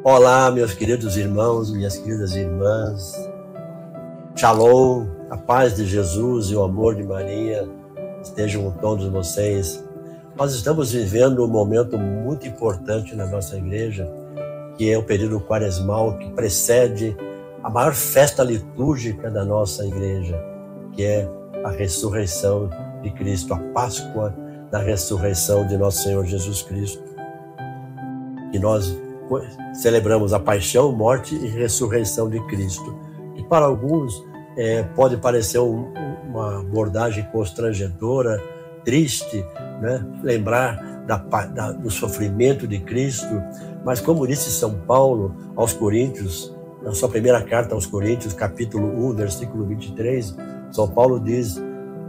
Olá, meus queridos irmãos, minhas queridas irmãs. Shalom, a paz de Jesus e o amor de Maria estejam com todos vocês. Nós estamos vivendo um momento muito importante na nossa igreja, que é o período quaresmal que precede a maior festa litúrgica da nossa igreja, que é a ressurreição de Cristo, a Páscoa da ressurreição de nosso Senhor Jesus Cristo. E nós celebramos a paixão, morte e ressurreição de Cristo. E para alguns pode parecer uma abordagem constrangedora, triste, né? Lembrar do sofrimento de Cristo, mas como disse São Paulo aos Coríntios, na sua primeira carta aos Coríntios, capítulo 1, versículo 23, São Paulo diz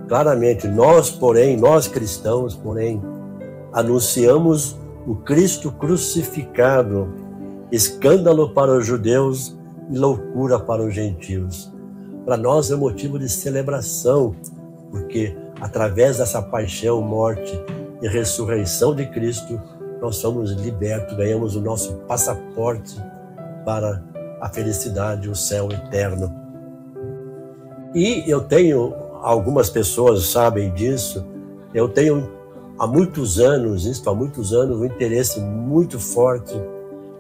claramente: nós cristãos, anunciamos o Cristo crucificado, escândalo para os judeus e loucura para os gentios. Para nós é motivo de celebração, porque através dessa paixão, morte e ressurreição de Cristo, nós somos libertos, ganhamos o nosso passaporte para a felicidade, o céu eterno. E eu tenho, algumas pessoas sabem disso, eu tenho há muitos anos, um interesse muito forte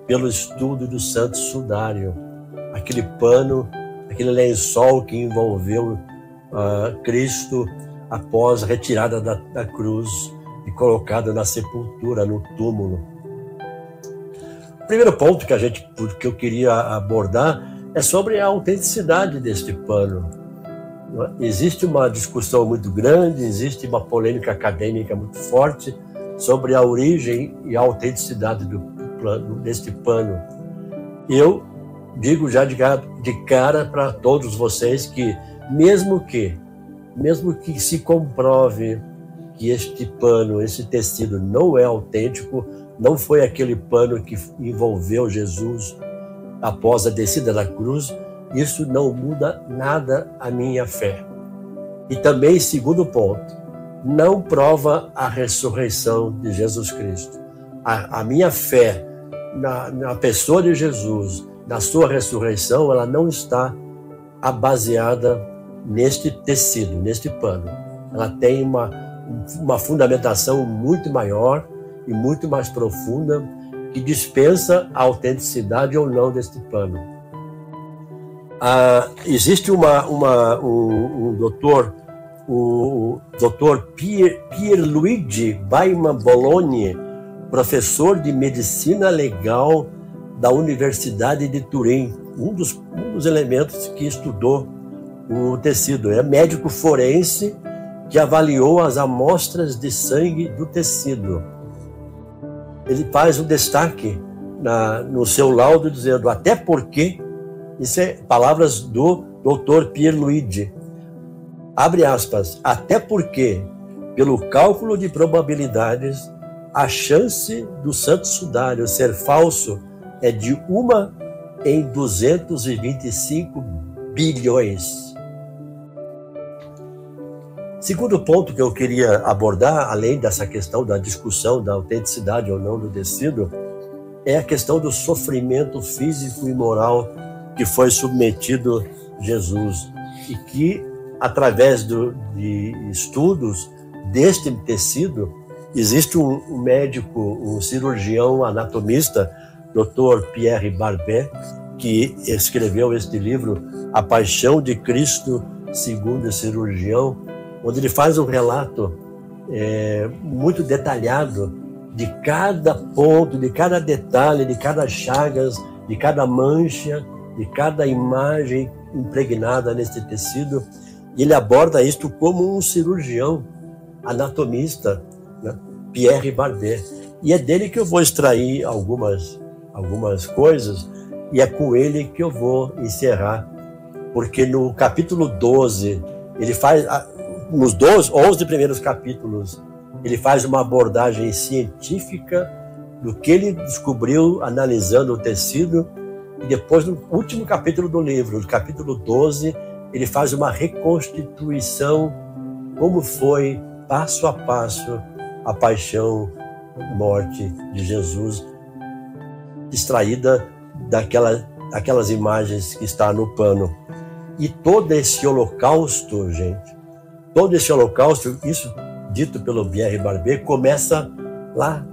pelo estudo do Santo Sudário, aquele pano, aquele lençol que envolveu Cristo após a retirada da cruz e colocado na sepultura, no túmulo. O primeiro ponto que eu queria abordar é sobre a autenticidade deste pano. Existe uma discussão muito grande, existe uma polêmica acadêmica muito forte sobre a origem e a autenticidade deste pano. Eu digo já de cara para todos vocês que mesmo que se comprove que este pano, esse tecido não é autêntico, não foi aquele pano que envolveu Jesus após a descida da cruz, isso não muda nada a minha fé. E também, segundo ponto, não prova a ressurreição de Jesus Cristo. A minha fé na pessoa de Jesus, na sua ressurreição, ela não está baseada neste tecido, neste pano. Ela tem uma fundamentação muito maior e muito mais profunda que dispensa a autenticidade ou não deste pano. Existe um doutor, o doutor Pierluigi Baiman Bologna, professor de medicina legal da Universidade de Turim, um dos elementos que estudou o tecido. É médico forense que avaliou as amostras de sangue do tecido. Ele faz um destaque no seu laudo dizendo: até porque, isso é palavras do Dr. Pierluigi, abre aspas, até porque, pelo cálculo de probabilidades, a chance do Santo Sudário ser falso é de 1 em 225 bilhões. Segundo ponto que eu queria abordar, além dessa questão da discussão da autenticidade ou não do tecido, é a questão do sofrimento físico e moral que foi submetido Jesus e que, através de estudos deste tecido, existe um médico, um cirurgião anatomista, Dr. Pierre Barbet, que escreveu este livro, A Paixão de Cristo segundo o Cirurgião, onde ele faz um relato muito detalhado de cada ponto, de cada detalhe, de cada chagas, de cada mancha, de cada imagem impregnada neste tecido. E ele aborda isto como um cirurgião anatomista, né? Pierre Barbet. E é dele que eu vou extrair algumas coisas, e é com ele que eu vou encerrar, porque no capítulo 12, ele faz, nos 11 primeiros capítulos, ele faz uma abordagem científica do que ele descobriu analisando o tecido. E depois, no último capítulo do livro, no capítulo 12, ele faz uma reconstituição, como foi, passo a passo, a paixão, morte de Jesus, extraída daquelas imagens que está no pano. E todo esse holocausto, gente, todo esse holocausto, isso dito pelo Pierre Barber, começa lá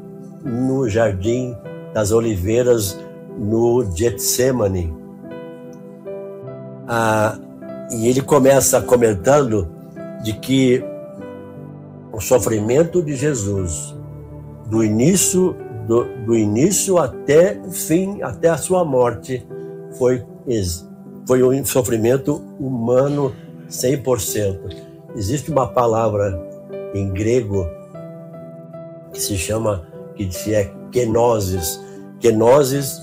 no Jardim das Oliveiras, no Getsemane. E ele começa comentando de que o sofrimento de Jesus, do início até o fim, até a sua morte, foi um sofrimento humano 100%. Existe uma palavra em grego que é kenosis. Kenosis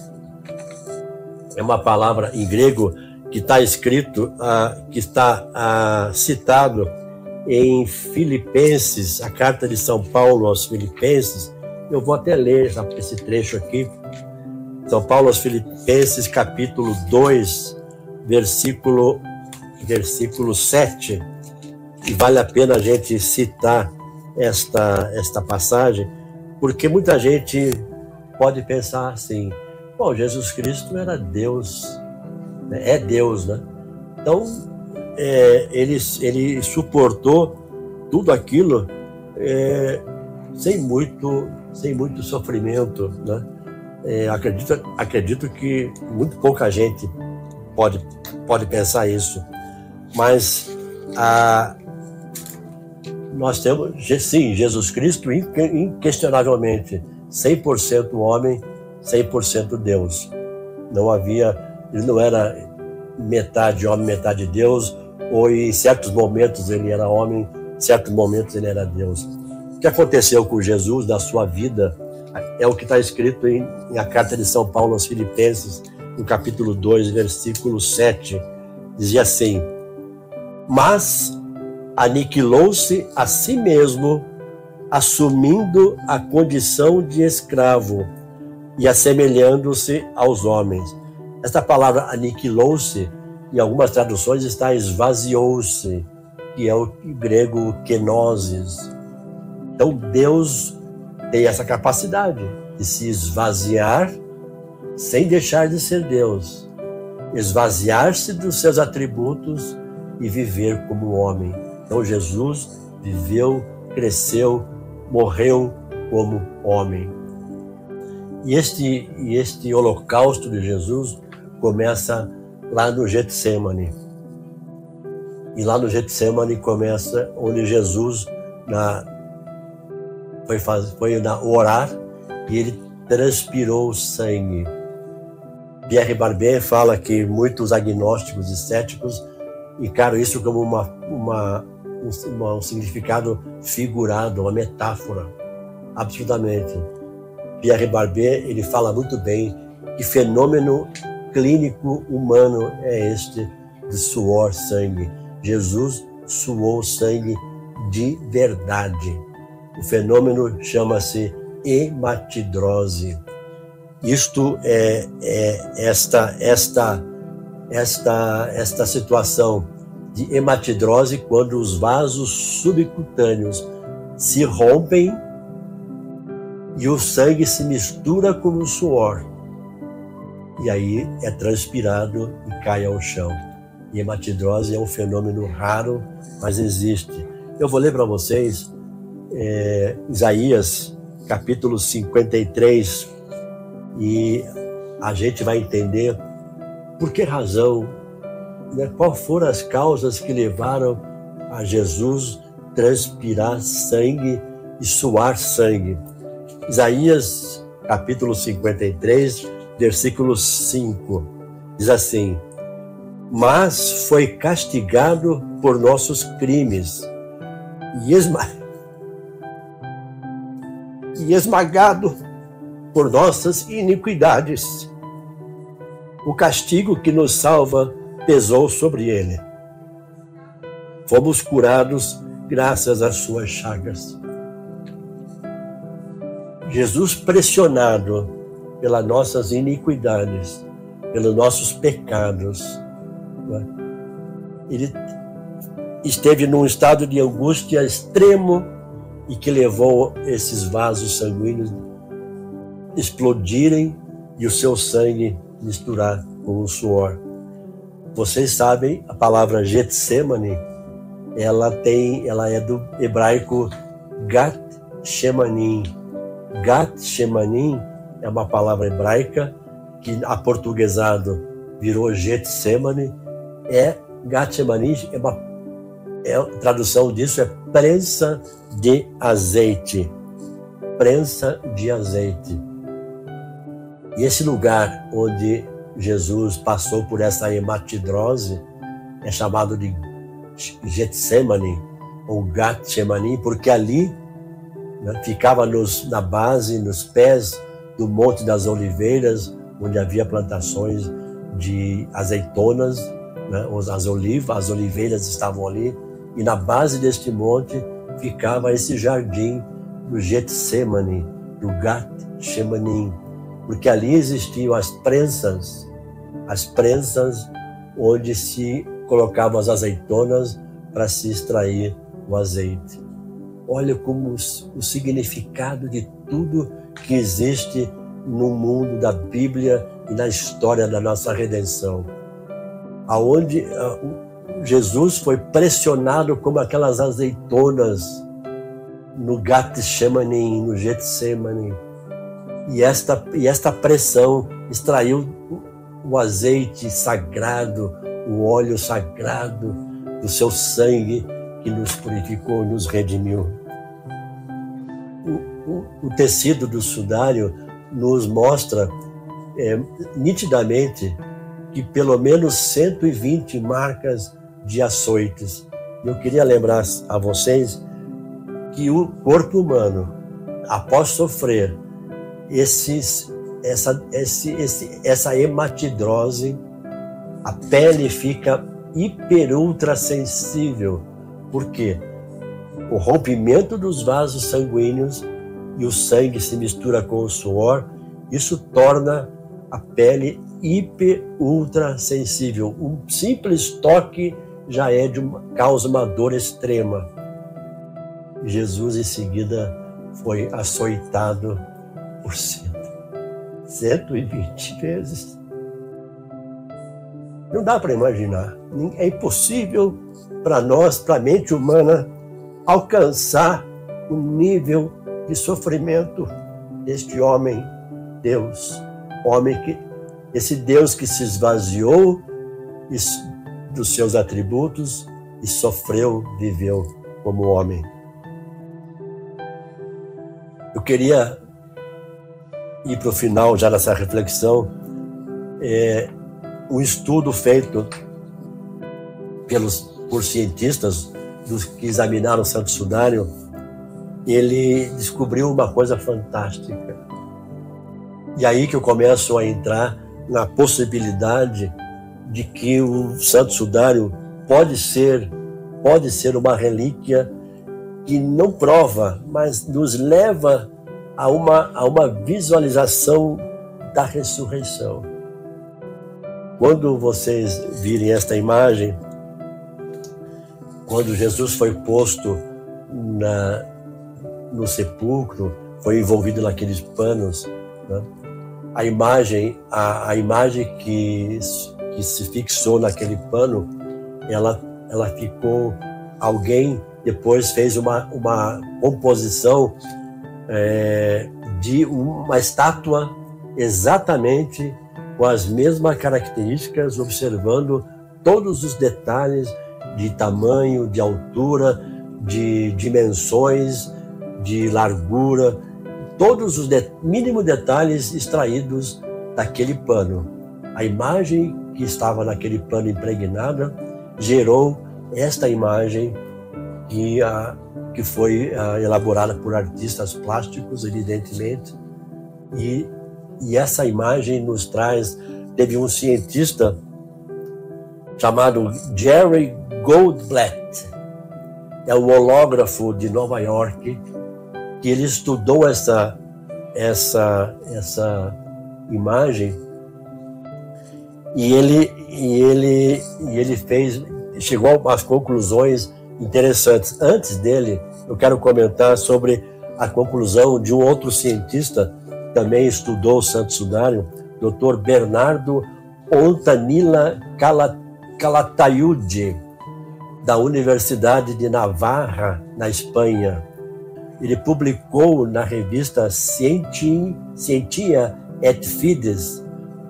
é uma palavra em grego que está escrito, que está citado em Filipenses, a carta de São Paulo aos Filipenses. Eu vou até ler esse trecho aqui. São Paulo aos Filipenses, capítulo 2, versículo 7. E vale a pena a gente citar esta passagem, porque muita gente pode pensar assim: bom, Jesus Cristo era Deus, né? É Deus, né? Então, ele suportou tudo aquilo sem muito sofrimento, né? Acredito que muito pouca gente pode pensar isso, mas nós temos, sim, Jesus Cristo inquestionavelmente 100% homem, 100% Deus. Ele não era metade homem, metade Deus, ou em certos momentos ele era homem, em certos momentos ele era Deus. O que aconteceu com Jesus na sua vida é o que está escrito na carta de São Paulo aos Filipenses, no capítulo 2, versículo 7. Dizia assim: mas aniquilou-se a si mesmo, assumindo a condição de escravo e assemelhando-se aos homens. Esta palavra aniquilou-se, em algumas traduções está esvaziou-se, que é o grego kenosis. Então Deus tem essa capacidade de se esvaziar sem deixar de ser Deus, esvaziar-se dos seus atributos e viver como homem. Então Jesus viveu, cresceu, morreu como homem. E este holocausto de Jesus começa lá no Getsemane. E lá no Getsemane começa onde Jesus foi orar e ele transpirou sangue. Pierre Barber fala que muitos agnósticos e céticos encaram isso como um significado figurado, uma metáfora. Absolutamente. Pierre Barber, ele fala muito bem que fenômeno clínico humano é este de suor sangue. Jesus suou sangue de verdade. O fenômeno chama-se hematidrose. Isto é esta situação de hematidrose, quando os vasos subcutâneos se rompem e o sangue se mistura com o suor. E aí é transpirado e cai ao chão. E hematidrose é um fenômeno raro, mas existe. Eu vou ler para vocês Isaías, capítulo 53, e a gente vai entender por que razão, né, quais foram as causas que levaram a Jesus transpirar sangue e suar sangue. Isaías, capítulo 53, versículo 5, diz assim: mas foi castigado por nossos crimes e esmagado por nossas iniquidades. O castigo que nos salva pesou sobre ele. Fomos curados graças às suas chagas. Jesus, pressionado pelas nossas iniquidades, pelos nossos pecados, ele esteve num estado de angústia extremo e que levou esses vasos sanguíneos explodirem e o seu sangue misturar com o suor. Vocês sabem, a palavra Getsemane, ela é do hebraico Gat Shemanim. Gat Shemanim é uma palavra hebraica que aportuguesado virou Getsemane. Gat Shemanim a tradução disso é prensa de azeite. Prensa de azeite. E esse lugar onde Jesus passou por essa hematidrose é chamado de Getsemane, ou Gat-Shemanim, porque ali, né, ficava na base, nos pés do Monte das Oliveiras, onde havia plantações de azeitonas, né, as oliveiras estavam ali, e na base deste monte ficava esse jardim do Getsemane, do Gat-Shemanim, porque ali existiam as prensas onde se colocavam as azeitonas para se extrair o azeite. Olha como o significado de tudo que existe no mundo da Bíblia e na história da nossa redenção. Aonde Jesus foi pressionado como aquelas azeitonas no Gat-Shemanim, no Getsemane. E esta pressão extraiu o azeite sagrado, o óleo sagrado do seu sangue que nos purificou, nos redimiu. O tecido do sudário nos mostra nitidamente que pelo menos 120 marcas de açoites. Eu queria lembrar a vocês que o corpo humano, após sofrer essa hematidrose, a pele fica ultra sensível. Por quê? O rompimento dos vasos sanguíneos e o sangue se mistura com o suor, isso torna a pele ultra sensível. Um simples toque já causa uma dor extrema. Jesus em seguida foi açoitado por 120 vezes. Não dá para imaginar. É impossível para nós, para a mente humana, alcançar o nível de sofrimento deste homem, Deus. Esse Deus que se esvaziou dos seus atributos e sofreu, viveu como homem. Eu queria ir para o final já nessa reflexão. Um estudo feito por cientistas que examinaram o Santo Sudário, ele descobriu uma coisa fantástica. E aí que eu começo a entrar na possibilidade de que o Santo Sudário pode ser uma relíquia que não prova, mas nos leva a uma visualização da ressurreição. Quando vocês virem esta imagem, quando Jesus foi posto no sepulcro, foi envolvido naqueles panos, né? A imagem que se fixou naquele pano, ela ficou. Alguém depois fez uma composição de uma estátua exatamente com as mesmas características, observando todos os detalhes de tamanho, de altura, de dimensões, de largura, todos os mínimos detalhes extraídos daquele pano. A imagem que estava naquele pano impregnada gerou esta imagem que foi elaborada por artistas plásticos, evidentemente, e essa imagem nos traz. Teve um cientista chamado Jerry Goldblatt, é um hológrafo de Nova York, que ele estudou essa imagem e ele chegou às conclusões interessantes. Antes dele, eu quero comentar sobre a conclusão de um outro cientista que também estudou o Santo Sudário, Dr. Bernardo Ontanilla Calatayud, da Universidade de Navarra, na Espanha. Ele publicou na revista Scientia et Fides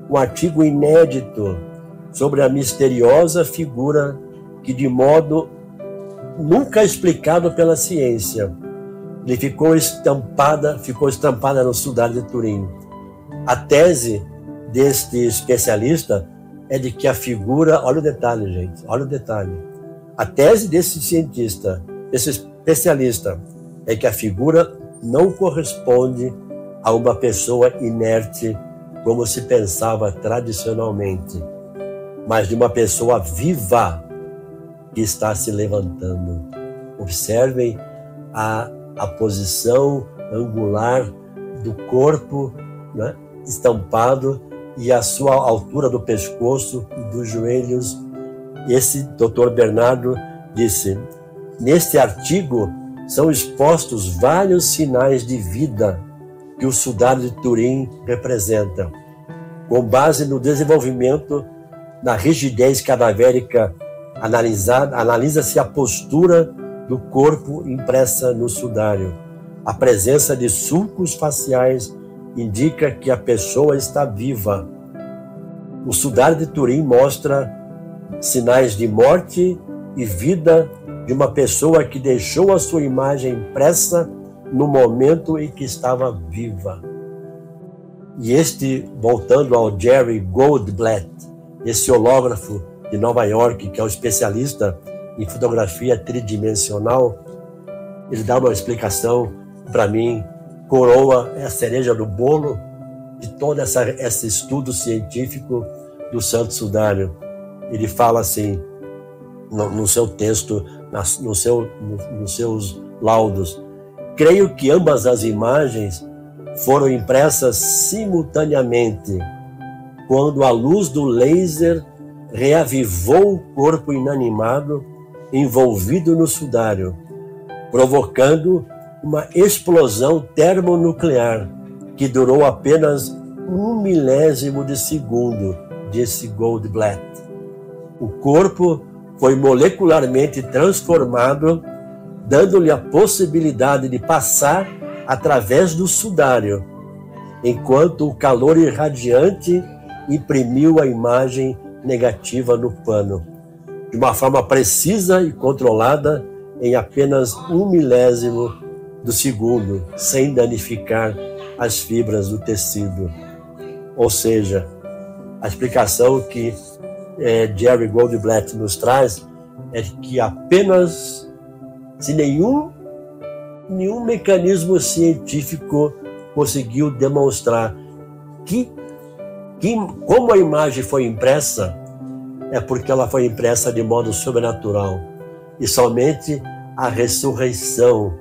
um artigo inédito sobre a misteriosa figura que, de modo nunca explicado pela ciência, ele ficou estampada no Sudário de Turim. A tese deste especialista é de que a figura, olha o detalhe, gente, olha o detalhe. A tese desse cientista, desse especialista, é que a figura não corresponde a uma pessoa inerte, como se pensava tradicionalmente, mas de uma pessoa viva que está se levantando. Observem a posição angular do corpo, né, estampado, e a sua altura do pescoço e dos joelhos. Esse Dr. Bernardo disse: neste artigo são expostos vários sinais de vida que o Sudário de Turim representa, com base no desenvolvimento da rigidez cadavérica analisa-se a postura do corpo impressa no sudário. A presença de sulcos faciais indica que a pessoa está viva. O Sudário de Turim mostra sinais de morte e vida de uma pessoa que deixou a sua imagem impressa no momento em que estava viva. E voltando ao Jerry Goldblatt, esse hológrafo de Nova York, que é um especialista em fotografia tridimensional, ele dá uma explicação, para mim, coroa, é a cereja do bolo de todo esse estudo científico do Santo Sudário. Ele fala assim, no seu texto, nos seus laudos: creio que ambas as imagens foram impressas simultaneamente, quando a luz do laser reavivou o corpo inanimado envolvido no sudário, provocando uma explosão termonuclear que durou apenas 1 milésimo de segundo, disse Goldblatt. O corpo foi molecularmente transformado, dando-lhe a possibilidade de passar através do sudário, enquanto o calor irradiante imprimiu a imagem negativa no pano, de uma forma precisa e controlada em apenas 1 milésimo do segundo, sem danificar as fibras do tecido. Ou seja, a explicação que Jerry Goldblatt nos traz é que apenas se nenhum mecanismo científico conseguiu demonstrar que como a imagem foi impressa, é porque ela foi impressa de modo sobrenatural. E somente a ressurreição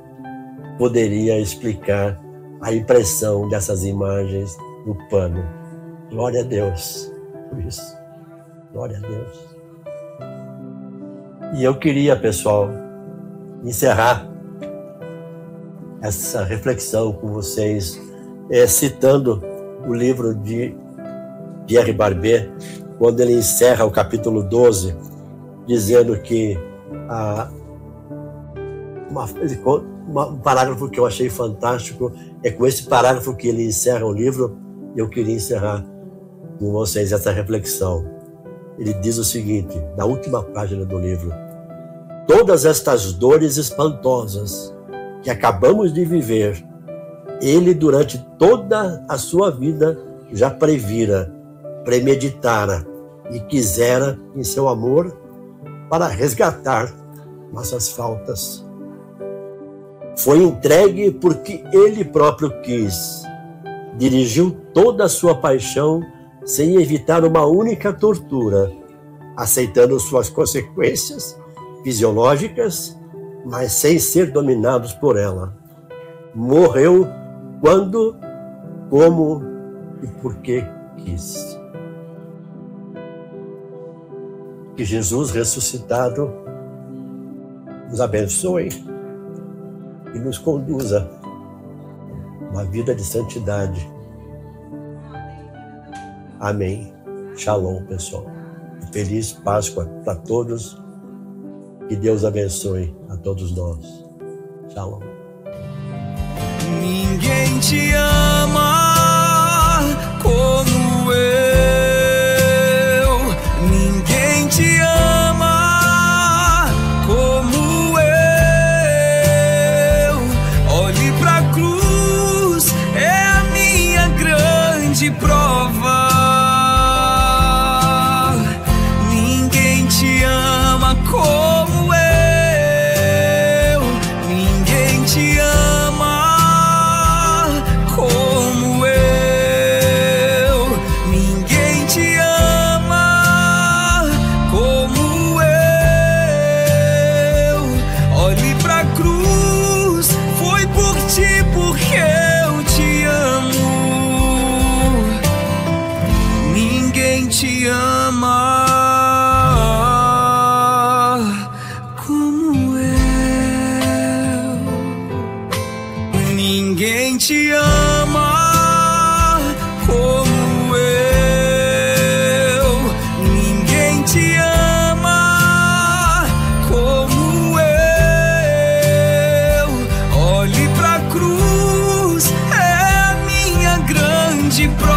poderia explicar a impressão dessas imagens no pano. Glória a Deus por isso. Glória a Deus. E eu queria, pessoal, encerrar essa reflexão com vocês, citando o livro de Pierre Barbet, quando ele encerra o capítulo 12, dizendo que um parágrafo que eu achei fantástico, é com esse parágrafo que ele encerra o livro, eu queria encerrar com vocês essa reflexão. Ele diz o seguinte, na última página do livro: todas estas dores espantosas que acabamos de viver, ele durante toda a sua vida já previra, premeditara e quisera em seu amor para resgatar nossas faltas. Foi entregue porque ele próprio quis. Dirigiu toda a sua paixão sem evitar uma única tortura, aceitando suas consequências fisiológicas, mas sem ser dominados por ela. Morreu quando, como e por que quis. Que Jesus ressuscitado nos abençoe e nos conduza a uma vida de santidade. Amém. Shalom, pessoal. Feliz Páscoa para todos. Que Deus abençoe a todos nós. Shalom. Ninguém te ama como eu. Ninguém te ama como eu. Olhe pra cruz, é a minha grande prova. Ninguém te ama como eu. Ninguém te ama como eu. Ninguém te ama como eu. Olhe pra cruz, foi por ti, porque eu te amo. Ninguém te ama como eu. Ninguém te ama como eu. Ninguém te ama como eu. Olhe pra cruz, é a minha grande prova.